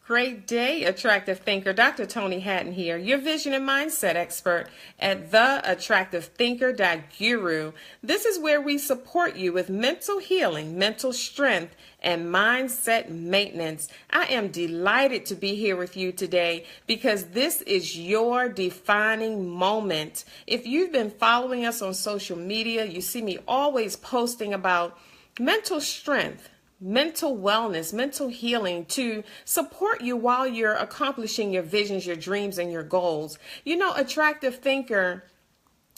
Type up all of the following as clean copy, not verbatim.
Great day, attractive thinker. Dr. Toni Hatton here, your vision and mindset expert at theattractivethinker.guru. This is where we support you with mental healing, mental strength, and mindset maintenance. I am delighted to be here with you today because this is your defining moment. If you've been following us on social media, you see me always posting about mental strength, mental wellness, mental healing to support you while you're accomplishing your visions, your dreams, and your goals. You know, attractive thinker,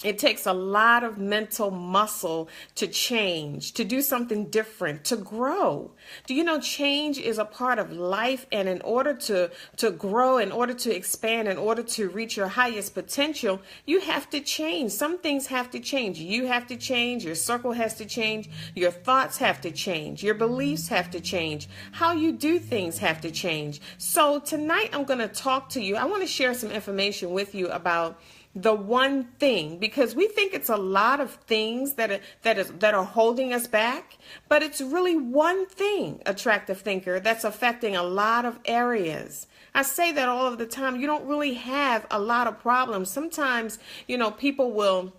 it takes a lot of mental muscle to change, to do something different, to grow. Do you know change is a part of life? And in order to grow, in order to expand, in order to reach your highest potential, you have to change. Some things have to change. You have to change. Your circle has to change. Your thoughts have to change. Your beliefs have to change. How you do things have to change. So tonight I'm going to talk to you. I want to share some information with you about the one thing, because we think it's a lot of things that are holding us back, but it's really one thing, attractive thinker, that's affecting a lot of areas. I say that all of the time. You don't really have a lot of problems. Sometimes, people will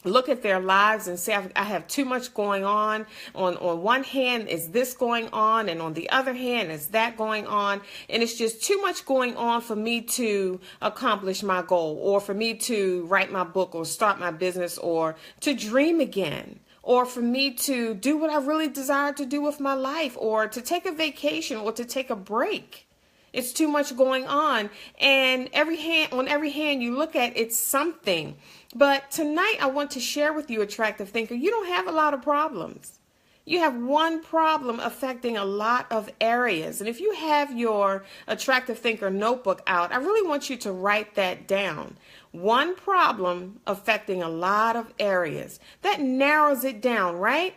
look at their lives and say, I have too much going on. On one hand is this going on, and on the other hand is that going on. And it's just too much going on for me to accomplish my goal, or for me to write my book, or start my business, or to dream again, or for me to do what I really desire to do with my life, or to take a vacation, or to take a break. It's too much going on. And on every hand you look at, it's something. But tonight I want to share with you, attractive thinker, you don't have a lot of problems. You have one problem affecting a lot of areas. And if you have your attractive thinker notebook out, I really want you to write that down. One problem affecting a lot of areas. That narrows it down, right?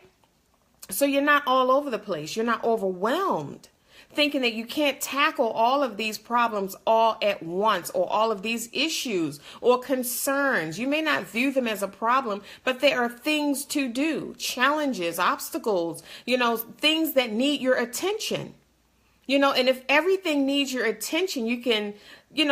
So you're not all over the place. You're not overwhelmed, thinking that you can't tackle all of these problems all at once, or all of these issues or concerns. You may not view them as a problem, but there are things to do, challenges, obstacles, things that need your attention. And if everything needs your attention, you can,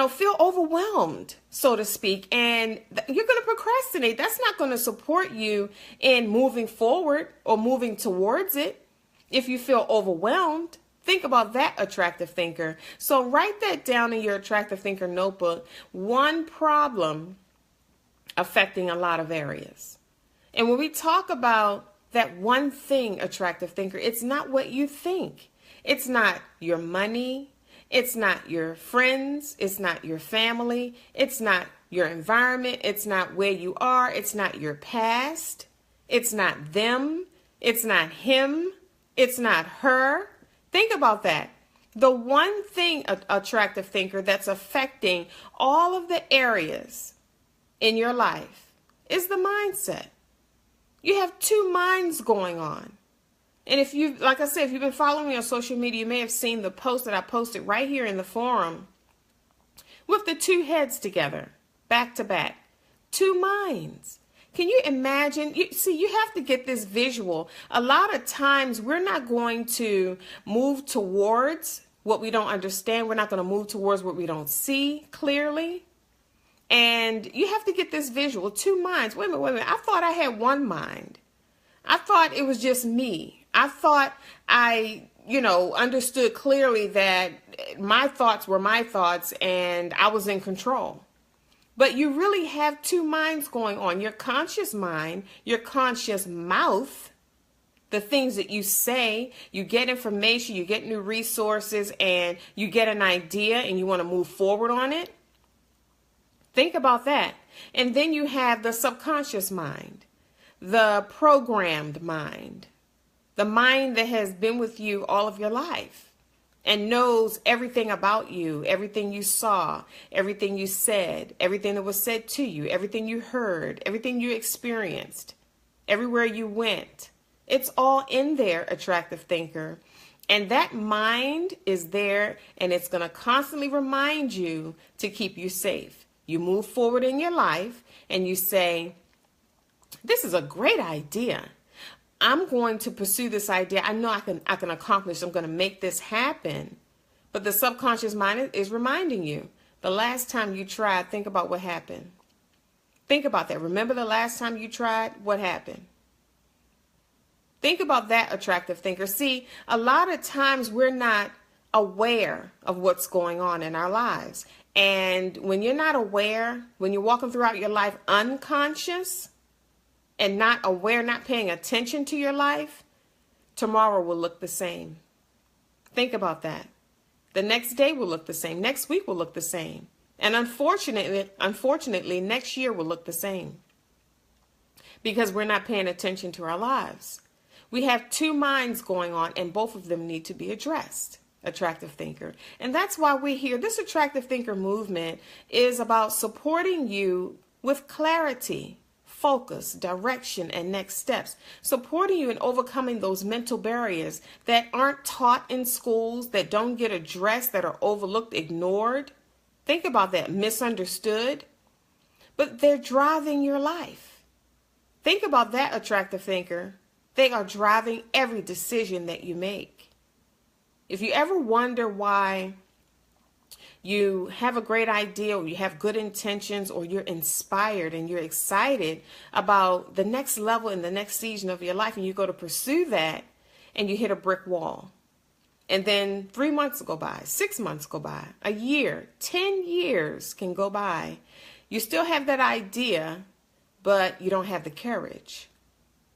feel overwhelmed, so to speak, and you're going to procrastinate. That's not going to support you in moving forward or moving towards it if you feel overwhelmed. Think about that, attractive thinker. So write that down in your attractive thinker notebook. One problem affecting a lot of areas. And when we talk about that one thing, attractive thinker, it's not what you think. It's not your money. It's not your friends. It's not your family. It's not your environment. It's not where you are. It's not your past. It's not them. It's not him. It's not her. Think about that. The one thing, attractive thinker, that's affecting all of the areas in your life is the mindset. You have two minds going on. And if you've been following me on social media, you may have seen the post that I posted right here in the forum with the two heads together, back to back. Two minds. Can you imagine? You have to get this visual. A lot of times we're not going to move towards what we don't understand. We're not going to move towards what we don't see clearly. And you have to get this visual. Two minds. Wait a minute. I thought I had one mind. I thought it was just me. I thought I, understood clearly that my thoughts were my thoughts and I was in control. But you really have two minds going on. Your conscious mind, your conscious mouth, the things that you say, you get information, you get new resources, and you get an idea and you want to move forward on it. Think about that. And then you have the subconscious mind, the programmed mind, the mind that has been with you all of your life and knows everything about you, everything you saw, everything you said, everything that was said to you, everything you heard, everything you experienced, everywhere you went. It's all in there, attractive thinker. And that mind is there, and it's going to constantly remind you to keep you safe. You move forward in your life and you say, this is a great idea. I'm going to pursue this idea. I know I can accomplish. I'm going to make this happen. But the subconscious mind is reminding you, the last time you tried, think about what happened. Think about that. Remember the last time you tried, what happened? Think about that, attractive thinker. See, a lot of times we're not aware of what's going on in our lives. And when you're not aware, when you're walking throughout your life unconscious and not aware, not paying attention to your life, tomorrow will look the same. Think about that. The next day will look the same. Next week will look the same. And unfortunately, next year will look the same. Because we're not paying attention to our lives. We have two minds going on, and both of them need to be addressed, attractive thinker. And that's why we're here. This attractive thinker movement is about supporting you with clarity, focus, direction, and next steps. Supporting you in overcoming those mental barriers that aren't taught in schools, that don't get addressed, that are overlooked, ignored. Think about that, misunderstood. But they're driving your life. Think about that, attractive thinker. They are driving every decision that you make. If you ever wonder why you have a great idea, or you have good intentions, or you're inspired and you're excited about the next level in the next season of your life, and you go to pursue that and you hit a brick wall, and then 3 months go by, 6 months go by, a year, 10 years can go by. You still have that idea, but you don't have the courage.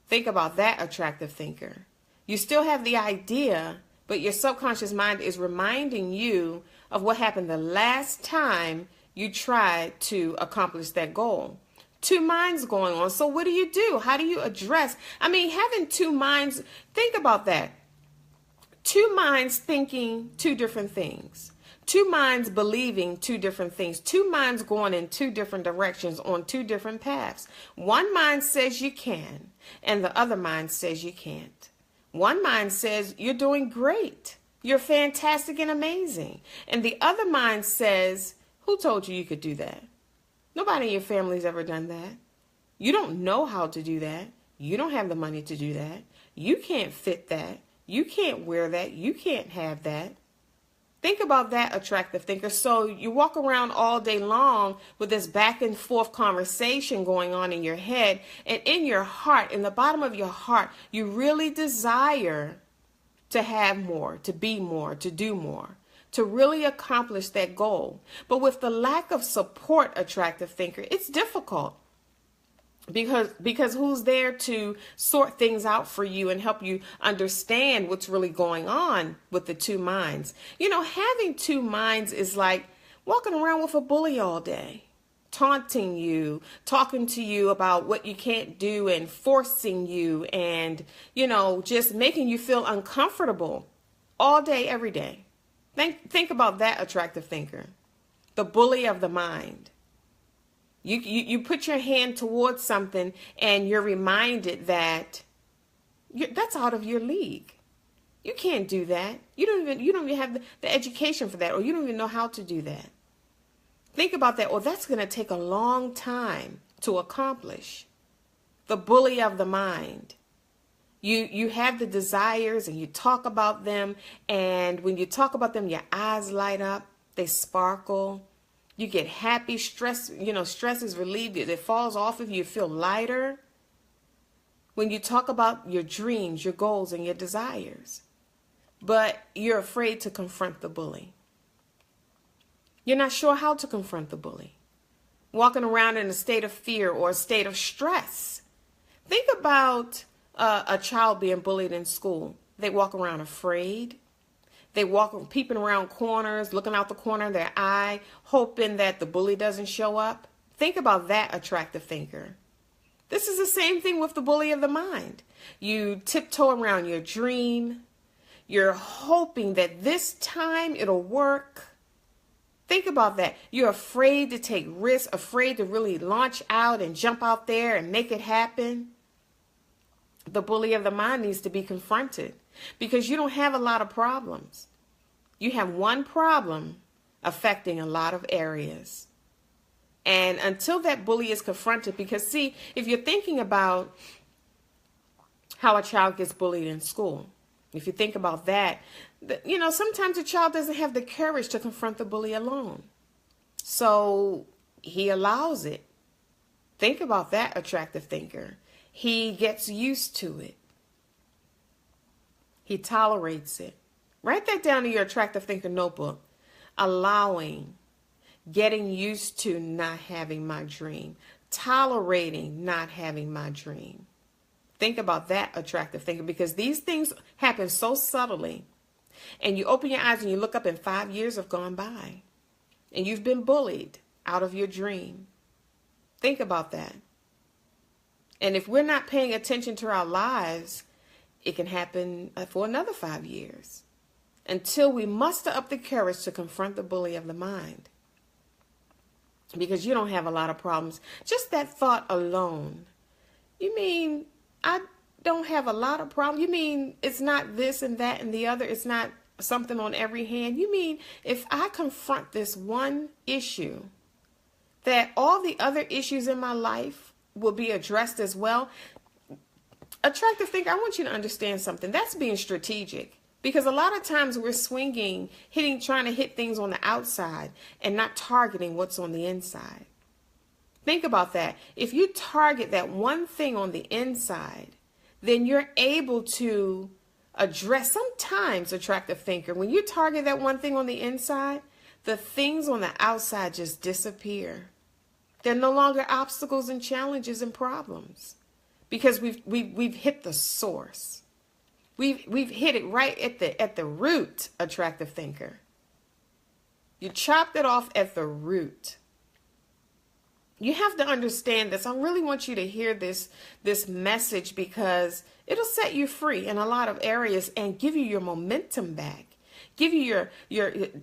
Think about that, attractive thinker. You still have the idea, but your subconscious mind is reminding you of what happened the last time you tried to accomplish that goal. Two minds going on. So what do? How do you address? Having two minds, think about that. Two minds thinking two different things. Two minds believing two different things. Two minds going in two different directions on two different paths. One mind says you can, and the other mind says you can't. One mind says you're doing great. You're fantastic and amazing. And the other mind says, who told you could do that? Nobody in your family's ever done that. You don't know how to do that. You don't have the money to do that. You can't fit that. You can't wear that. You can't have that. Think about that, attractive thinker. So you walk around all day long with this back and forth conversation going on in your head, and in your heart, in the bottom of your heart, you really desire to have more, to be more, to do more, to really accomplish that goal. But with the lack of support, attractive thinker, it's difficult. Because who's there to sort things out for you and help you understand what's really going on with the two minds? Having two minds is like walking around with a bully all day, taunting you, talking to you about what you can't do and forcing you and, just making you feel uncomfortable all day, every day. Think about that, attractive thinker. The bully of the mind. You put your hand towards something and you're reminded that that's out of your league. You can't do that. You don't even have the education for that, or you don't even know how to do that. Think about that. Or that's going to take a long time to accomplish. The bully of the mind. You have the desires and you talk about them, and when you talk about them, your eyes light up, they sparkle. You get happy, stress is relieved. It falls off of you. You feel lighter when you talk about your dreams, your goals, and your desires. But you're afraid to confront the bully. You're not sure how to confront the bully. Walking around in a state of fear or a state of stress. Think about a child being bullied in school. They walk around afraid. They walk peeping around corners, looking out the corner of their eye, hoping that the bully doesn't show up. Think about that, attractive thinker. This is the same thing with the bully of the mind. You tiptoe around your dream. You're hoping that this time it'll work. Think about that. You're afraid to take risks, afraid to really launch out and jump out there and make it happen. The bully of the mind needs to be confronted. Because you don't have a lot of problems. You have one problem affecting a lot of areas. And until that bully is confronted, because see, if you're thinking about how a child gets bullied in school, if you think about that, sometimes a child doesn't have the courage to confront the bully alone. So he allows it. Think about that, attractive thinker. He gets used to it. He tolerates it. Write that down in your attractive thinker notebook. Allowing, getting used to not having my dream, tolerating not having my dream. Think about that, attractive thinker, because these things happen so subtly. And you open your eyes and you look up and 5 years have gone by. And you've been bullied out of your dream. Think about that. And if we're not paying attention to our lives, it can happen for another 5 years. Until we muster up the courage to confront the bully of the mind. Because you don't have a lot of problems. Just that thought alone. You mean I don't have a lot of problems? You mean it's not this and that and the other? It's not something on every hand? You mean if I confront this one issue, that all the other issues in my life will be addressed as well? Attractive thinker, I want you to understand something. That's being strategic. Because a lot of times we're swinging, trying to hit things on the outside and not targeting what's on the inside. Think about that. If you target that one thing on the inside, then you're able to address, sometimes, attractive thinker, when you target that one thing on the inside, the things on the outside just disappear. They're no longer obstacles and challenges and problems because we've hit the source. We've hit it right at the root, attractive thinker. You chopped it off at the root. You have to understand this. I really want you to hear this message because it'll set you free in a lot of areas and give you your momentum back. Give you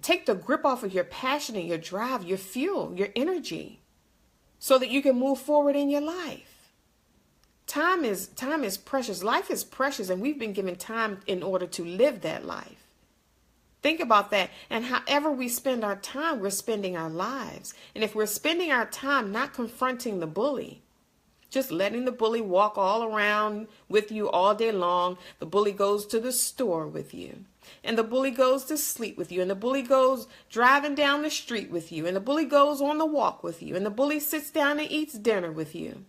take the grip off of your passion and your drive, your fuel, your energy, so that you can move forward in your life. Time is precious. Life is precious, and we've been given time in order to live that life. Think about that. And however we spend our time, we're spending our lives. And if we're spending our time not confronting the bully, just letting the bully walk all around with you all day long, the bully goes to the store with you, and the bully goes to sleep with you, and the bully goes driving down the street with you, and the bully goes on the walk with you, and the bully sits down and eats dinner with you.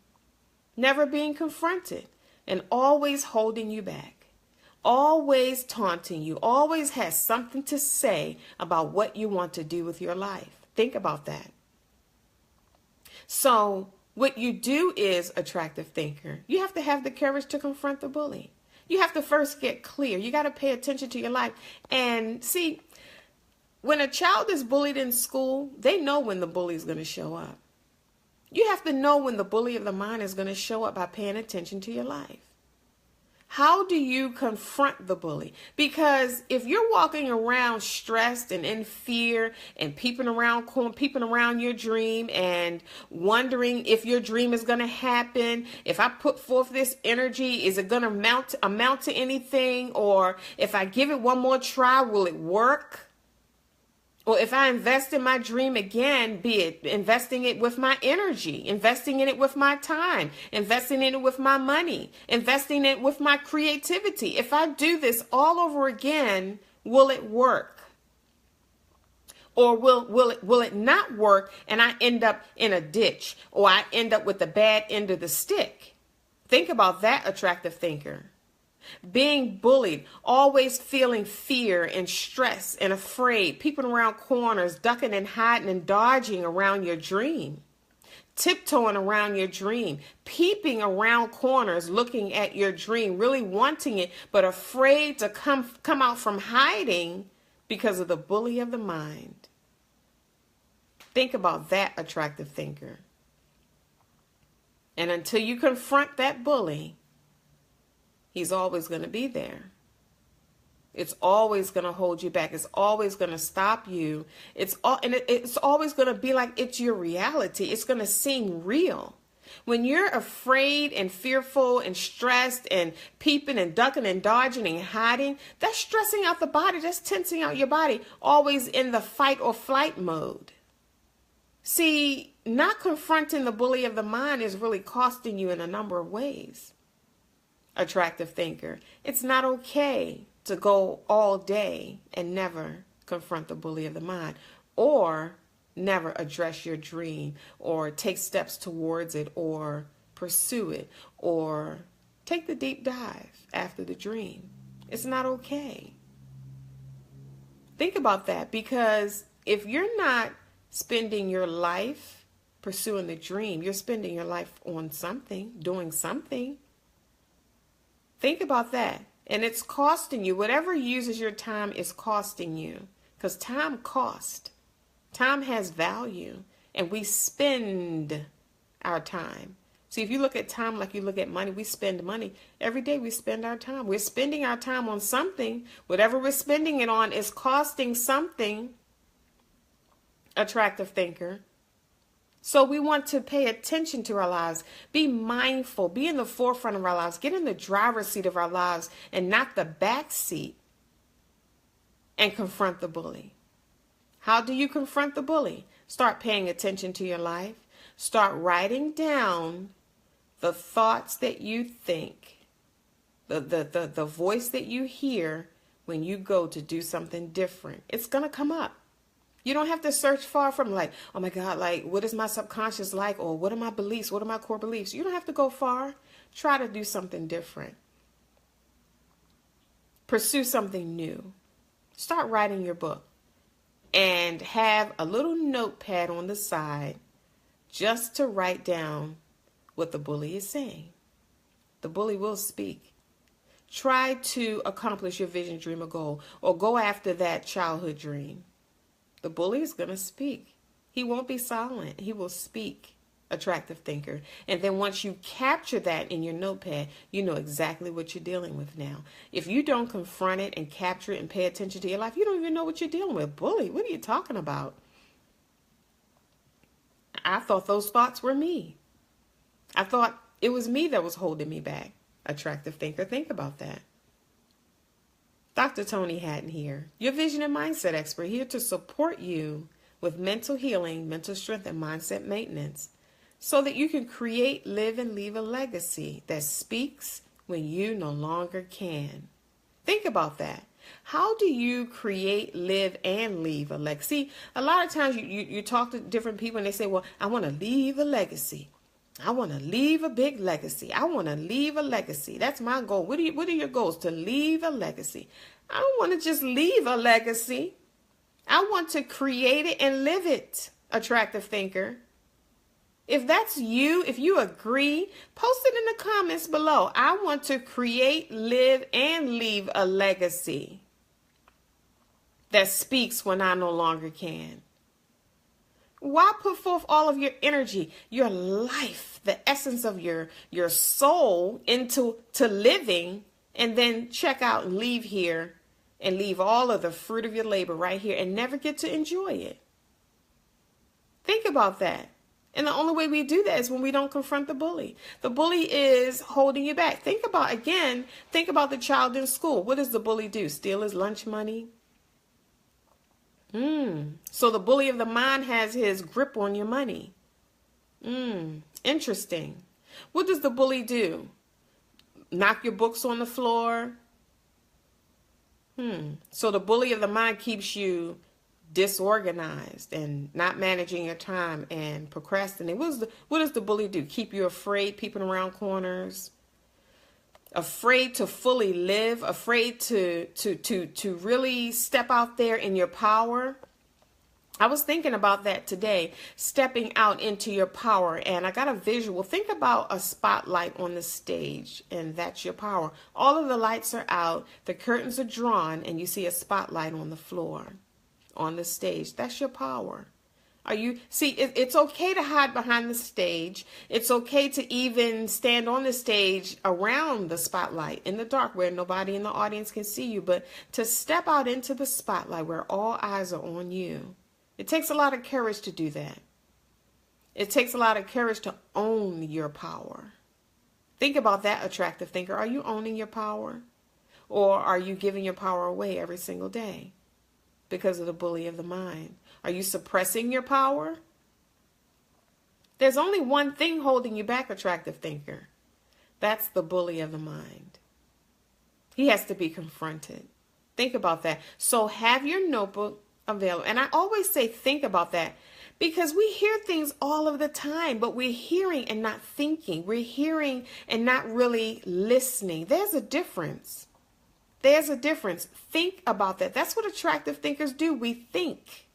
Never being confronted and always holding you back, always taunting you, always has something to say about what you want to do with your life. Think about that. So what you do is, attractive thinker, you have to have the courage to confront the bully. You have to first get clear. You got to pay attention to your life. And see, when a child is bullied in school, they know when the bully is going to show up. You have to know when the bully of the mind is going to show up by paying attention to your life. How do you confront the bully? Because if you're walking around stressed and in fear and peeping around your dream and wondering if your dream is going to happen, if I put forth this energy, is it going to amount to anything? Or if I give it one more try, will it work? Or if I invest in my dream again, be it investing it with my energy, investing in it with my time, investing in it with my money, investing in it with my creativity. If I do this all over again, will it work? Or will it not work and I end up in a ditch, or I end up with the bad end of the stick? Think about that, attractive thinker. Being bullied, always feeling fear and stress and afraid, peeping around corners, ducking and hiding and dodging around your dream, tiptoeing around your dream, peeping around corners, looking at your dream, really wanting it, but afraid to come out from hiding because of the bully of the mind. Think about that, attractive thinker. And until you confront that bully, he's always going to be there. It's always going to hold you back. It's always going to stop you. It's always going to be like it's your reality. It's going to seem real. When you're afraid and fearful and stressed and peeping and ducking and dodging and hiding, that's stressing out the body. That's tensing out your body, always in the fight or flight mode. See, not confronting the bully of the mind is really costing you in a number of ways. Attractive thinker. It's not okay to go all day and never confront the bully of the mind, or never address your dream, or take steps towards it, or pursue it, or take the deep dive after the dream. It's not okay. Think about that, because if you're not spending your life pursuing the dream, you're spending your life on something, doing something. Think about that. And it's costing you. Whatever uses your time is costing you, because time costs. Time has value, and we spend our time. See, if you look at time like you look at money, we spend money. Every day we spend our time. We're spending our time on something. Whatever we're spending it on is costing something, attractive thinker. So we want to pay attention to our lives, be mindful, be in the forefront of our lives, get in the driver's seat of our lives and not the back seat, and confront the bully. How do you confront the bully? Start paying attention to your life. Start writing down the thoughts that you think, the voice that you hear when you go to do something different. It's going to come up. You don't have to search far from like, oh my God, like, what is my subconscious like? Or what are my beliefs? What are my core beliefs? You don't have to go far. Try to do something different. Pursue something new. Start writing your book. And have a little notepad on the side just to write down what the bully is saying. The bully will speak. Try to accomplish your vision, dream, or goal, or go after that childhood dream. The bully is going to speak. He won't be silent. He will speak, attractive thinker. And then once you capture that in your notepad, you know exactly what you're dealing with now. If you don't confront it and capture it and pay attention to your life, you don't even know what you're dealing with. Bully, what are you talking about? I thought those thoughts were me. I thought it was me that was holding me back. Attractive thinker, think about that. Dr. Toni Hatton here, your vision and mindset expert, here to support you with mental healing, mental strength, and mindset maintenance, so that you can create, live, and leave a legacy that speaks when you no longer can. Think about that. How do you create, live, and leave a legacy? A lot of times you talk to different people and they say, well, I want to leave a legacy. I want to leave a big legacy. I want to leave a legacy. That's my goal. What are your goals? To leave a legacy. I don't want to just leave a legacy. I want to create it and live it, attractive thinker. If that's you, if you agree, post it in the comments below. I want to create, live, and leave a legacy that speaks when I no longer can. Why put forth all of your energy, your life, the essence of your soul into living, and then check out and leave here and leave all of the fruit of your labor right here and never get to enjoy it? Think about that. And the only way we do that is when we don't confront the bully. The bully is holding you back. Think about the child in school. What does the bully do? Steal his lunch money? So the bully of the mind has his grip on your money. Interesting. What does the bully do? Knock your books on the floor? So the bully of the mind keeps you disorganized and not managing your time and procrastinating. What does the bully do? Keep you afraid, peeping around corners, afraid to fully live, afraid to really step out there in your power. I was thinking about that today, stepping out into your power, and I got a visual. Think about a spotlight on the stage, and that's your power. All of the lights are out, the curtains are drawn, and you see a spotlight on the floor, on the stage. That's your power. It's okay to hide behind the stage. It's okay to even stand on the stage around the spotlight in the dark where nobody in the audience can see you, but to step out into the spotlight where all eyes are on you. It takes a lot of courage to do that. It takes a lot of courage to own your power. Think about that, attractive thinker. Are you owning your power? Or are you giving your power away every single day because of the bully of the mind? Are you suppressing your power? There's only one thing holding you back, attractive thinker. That's the bully of the mind. He has to be confronted. Think about that. So have your notebook available. And I always say think about that because we hear things all of the time, but we're hearing and not thinking. We're hearing and not really listening. There's a difference. There's a difference. Think about that. That's what attractive thinkers do. We think.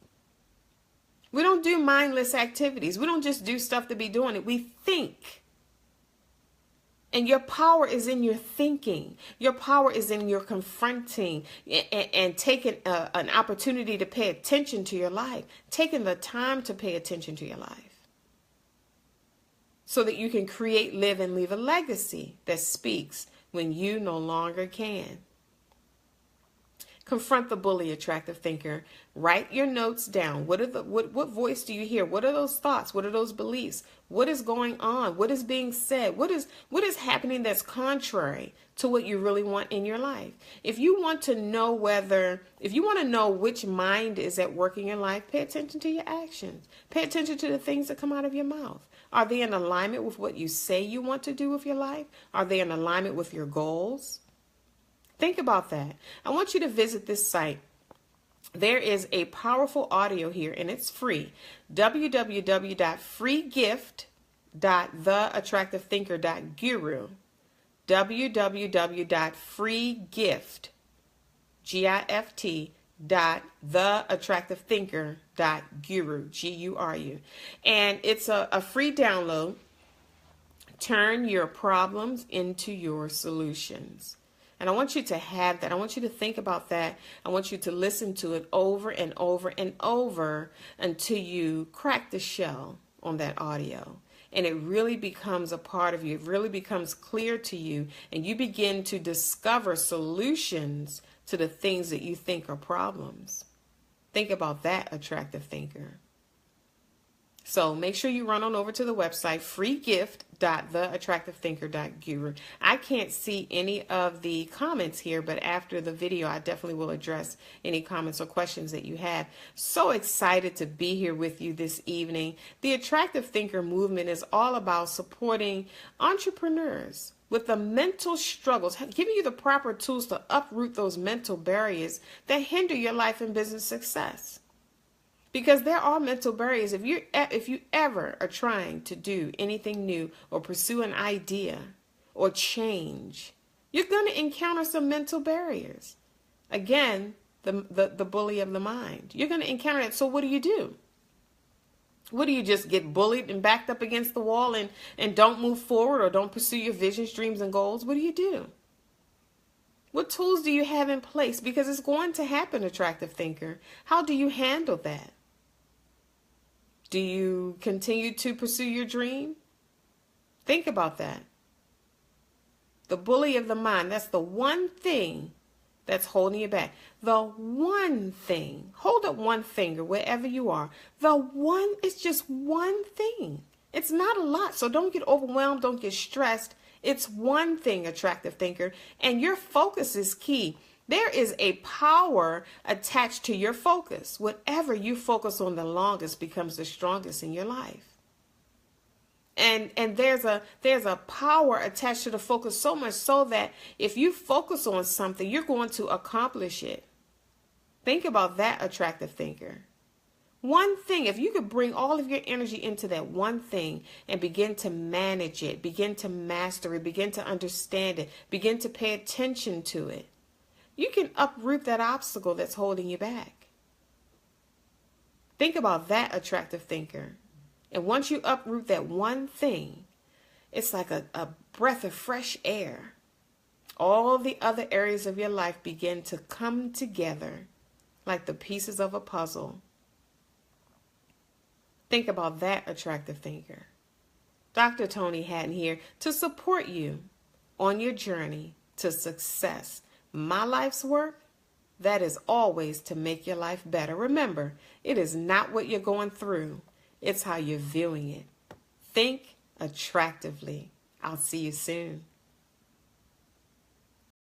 We don't do mindless activities. We don't just do stuff to be doing it. We think. And your power is in your thinking. Your power is in your confronting and taking an opportunity to pay attention to your life. Taking the time to pay attention to your life. So that you can create, live, and leave a legacy that speaks when you no longer can. Confront the bully, attractive thinker. Write your notes down. What voice do you hear? What are those thoughts? What are those beliefs? What is going on? What is being said? What is happening that's contrary to what you really want in your life? If you want to know which mind is at work in your life, pay attention to your actions. Pay attention to the things that come out of your mouth. Are they in alignment with what you say you want to do with your life? Are they in alignment with your goals? Think about that. I want you to visit this site. There is a powerful audio here, and it's free. www.freegift.theattractivethinker.guru. www.freegift.theattractivethinker.guru. Guru. And it's a free download. Turn your problems into your solutions. And I want you to have that. I want you to think about that. I want you to listen to it over and over and over until you crack the shell on that audio. And it really becomes a part of you. It really becomes clear to you. And you begin to discover solutions to the things that you think are problems. Think about that, attractive thinker. So make sure you run on over to the website, freegift.theattractivethinker.guru. I can't see any of the comments here, but after the video, I definitely will address any comments or questions that you have. So excited to be here with you this evening. The Attractive Thinker movement is all about supporting entrepreneurs with the mental struggles, giving you the proper tools to uproot those mental barriers that hinder your life and business success. Because there are mental barriers. If you ever are trying to do anything new or pursue an idea or change, you're going to encounter some mental barriers. Again, the bully of the mind. You're going to encounter that. So what do? What do you just get bullied and backed up against the wall and don't move forward or don't pursue your visions, dreams, and goals? What do? What tools do you have in place? Because it's going to happen, attractive thinker. How do you handle that? Do you continue to pursue your dream? Think about that. The bully of the mind, that's the one thing that's holding you back. The one thing. Hold up one finger wherever you are. It's just one thing. It's not a lot, so don't get overwhelmed, don't get stressed. It's one thing, attractive thinker, and your focus is key. There is a power attached to your focus. Whatever you focus on the longest becomes the strongest in your life. And there's a power attached to the focus, so much so that if you focus on something, you're going to accomplish it. Think about that, attractive thinker. One thing, if you could bring all of your energy into that one thing and begin to manage it, begin to master it, begin to understand it, begin to pay attention to it, you can uproot that obstacle that's holding you back. Think about that, attractive thinker. And once you uproot that one thing, it's like a breath of fresh air. All the other areas of your life begin to come together like the pieces of a puzzle. Think about that, attractive thinker. Dr. Toni Hatton here to support you on your journey to success. My life's work, that is always to make your life better. Remember, it is not what you're going through. It's how you're viewing it. Think attractively. I'll see you soon.